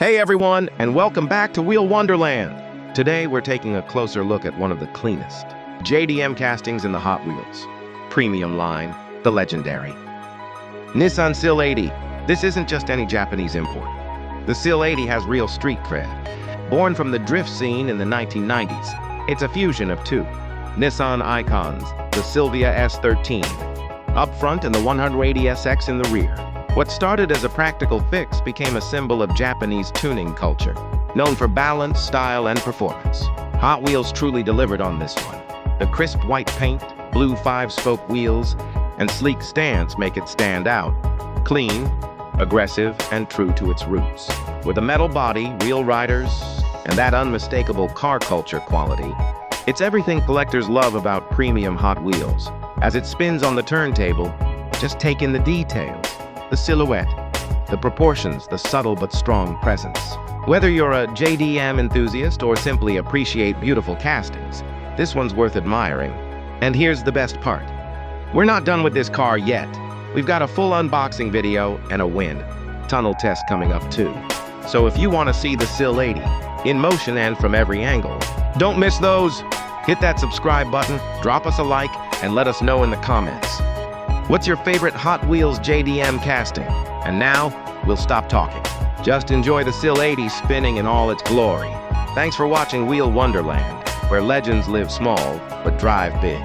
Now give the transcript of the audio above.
Hey everyone, and welcome back to Wheel Wonderland. Today we're taking a closer look at one of the cleanest JDM castings in the Hot Wheels premium line, the legendary Nissan Silvia. This isn't just any Japanese import. The SilEighty has real street cred. Born from the drift scene in the 1990s, it's a fusion of two Nissan icons, the Silvia S13 up front and the 180SX in the rear. What started as a practical fix became a symbol of Japanese tuning culture, known for balance, style, and performance. Hot Wheels truly delivered on this one. The crisp white paint, blue 5-spoke wheels, and sleek stance make it stand out. Clean, aggressive, and true to its roots. With a metal body, real riders, and that unmistakable car culture quality, it's everything collectors love about premium Hot Wheels. As it spins on the turntable, just take in the details. The silhouette, the proportions, the subtle but strong presence. Whether you're a JDM enthusiast or simply appreciate beautiful castings, this one's worth admiring. And here's the best part. We're not done with this car yet. We've got a full unboxing video and a wind tunnel test coming up too. So if you want to see the SilEighty in motion and from every angle, don't miss those. Hit that subscribe button, drop us a like, and let us know in the comments. What's your favorite Hot Wheels JDM casting? And now, we'll stop talking. Just enjoy the SilEighty spinning in all its glory. Thanks for watching Wheel Wonderland, where legends live small, but drive big.